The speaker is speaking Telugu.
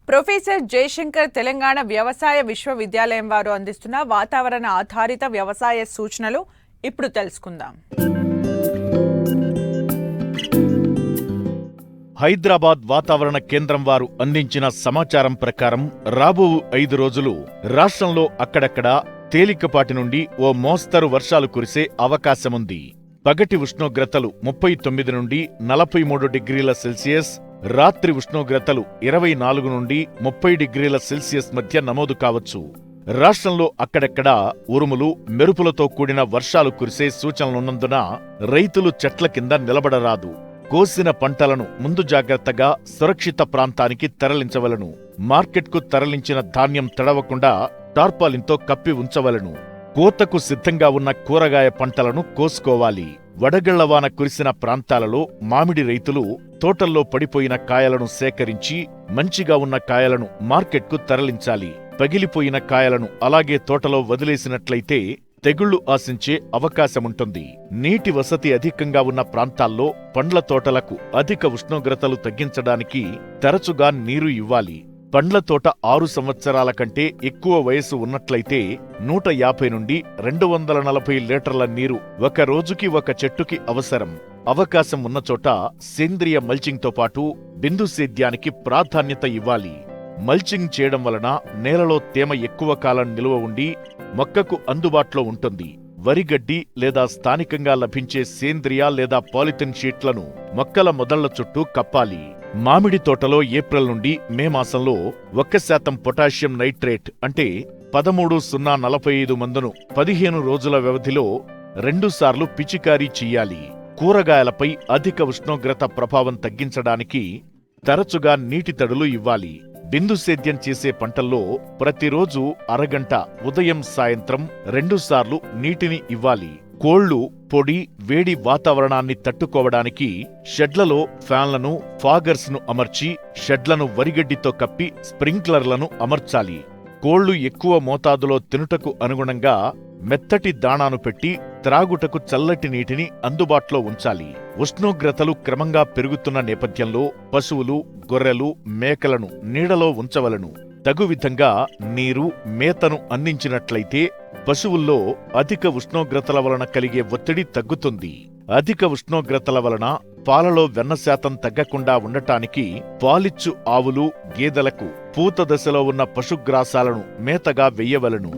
ప్రొఫెసర్ జయశంకర్ తెలంగాణ వ్యవసాయ విశ్వవిద్యాలయం వారు అందిస్తున్న వాతావరణ ఆధారిత వ్యవసాయ సూచనలు ఇప్పుడు తెలుసుకుందాం. హైదరాబాద్ వాతావరణ కేంద్రం వారు అందించిన సమాచారం ప్రకారం రాబో 5 రోజులు రాష్ట్రంలో అక్కడక్కడా తేలికపాటి నుండి ఓ మోస్తరు వర్షాలు కురిసే అవకాశముంది. పగటి ఉష్ణోగ్రతలు 39 నుండి 43 డిగ్రీల సెల్సియస్, రాత్రి ఉష్ణోగ్రతలు 24 నుండి 30 డిగ్రీల సెల్సియస్ మధ్య నమోదు కావచ్చు. రాష్ట్రంలో అక్కడక్కడా ఉరుములు, మెరుపులతో కూడిన వర్షాలు కురిసే సూచనలున్నందున రైతులు చెట్ల కింద నిలబడరాదు. కోసిన పంటలను ముందు జాగ్రత్తగా సురక్షిత ప్రాంతానికి తరలించవలను. మార్కెట్కు తరలించిన ధాన్యం తడవకుండా టార్పాలిన్తో కప్పి ఉంచవలను. కోతకు సిద్ధంగా ఉన్న కూరగాయ పంటలను కోసుకోవాలి. వడగళ్లవాన కురిసిన ప్రాంతాలలో మామిడి రైతులు తోటల్లో పడిపోయిన కాయలను సేకరించి మంచిగా ఉన్న కాయలను మార్కెట్కు తరలించాలి. పగిలిపోయిన కాయలను అలాగే తోటలో వదిలేసినట్లయితే తెగుళ్లు ఆశించే అవకాశముంటుంది. నీటి వసతి అధికంగా ఉన్న ప్రాంతాల్లో పండ్ల తోటలకు అధిక ఉష్ణోగ్రతలు తగ్గించడానికి తరచుగా నీరు ఇవ్వాలి. పండ్ల తోట 6 సంవత్సరాల కంటే ఎక్కువ వయస్సు ఉన్నట్లయితే 150 నుండి 240 లీటర్ల నీరు ఒక రోజుకి ఒక చెట్టుకి అవసరం. అవకాశం ఉన్నచోట సేంద్రియ మల్చింగ్తో పాటు బిందు సేద్యానికి ప్రాధాన్యత ఇవ్వాలి. మల్చింగ్ చేయడం వలన నేలలో తేమ ఎక్కువ కాలం నిలువ ఉండి మొక్కకు అందుబాటులో ఉంటుంది. వరిగడ్డి లేదా స్థానికంగా లభించే సేంద్రియ లేదా పాలిథిన్ షీట్లను మొక్కల మొదళ్ల చుట్టూ కప్పాలి. మామిడి తోటలో ఏప్రిల్ నుండి మే మాసంలో 1% పొటాషియం నైట్రేట్ అంటే 13,045 మందును 15 రోజుల వ్యవధిలో 2 సార్లు పిచికారీ చెయ్యాలి. కూరగాయలపై అధిక ఉష్ణోగ్రత ప్రభావం తగ్గించడానికి తరచుగా నీటి తడులు ఇవ్వాలి. బిందు సేద్యం చేసే పంటల్లో ప్రతిరోజు అరగంట ఉదయం సాయంత్రం 2 సార్లు నీటిని ఇవ్వాలి. కోళ్లు పొడి వేడి వాతావరణాన్ని తట్టుకోవడానికి షెడ్లలో ఫ్యాన్లను, ఫాగర్స్ను అమర్చి షెడ్లను వరిగడ్డితో కప్పి స్ప్రింక్లర్లను అమర్చాలి. కోళ్లు ఎక్కువ మోతాదులో తినుటకు అనుగుణంగా మెత్తటి దాణాను పెట్టి త్రాగుటకు చల్లటి నీటిని అందుబాటులో ఉంచాలి. ఉష్ణోగ్రతలు క్రమంగా పెరుగుతున్న నేపథ్యంలో పశువులు, గొర్రెలు, మేకలను నీడలో ఉంచవలను. తగు విధంగా నీరు, మేతను అందించినట్లయితే పశువుల్లో అధిక ఉష్ణోగ్రతల వలన కలిగే ఒత్తిడి తగ్గుతుంది. అధిక ఉష్ణోగ్రతల వలన పాలలో వెన్న శాతం తగ్గకుండా ఉండటానికి పాలిచ్చు ఆవులు, గేదెలకు పూత దశలో ఉన్న పశుగ్రాసాలను మేతగా వెయ్యవలను.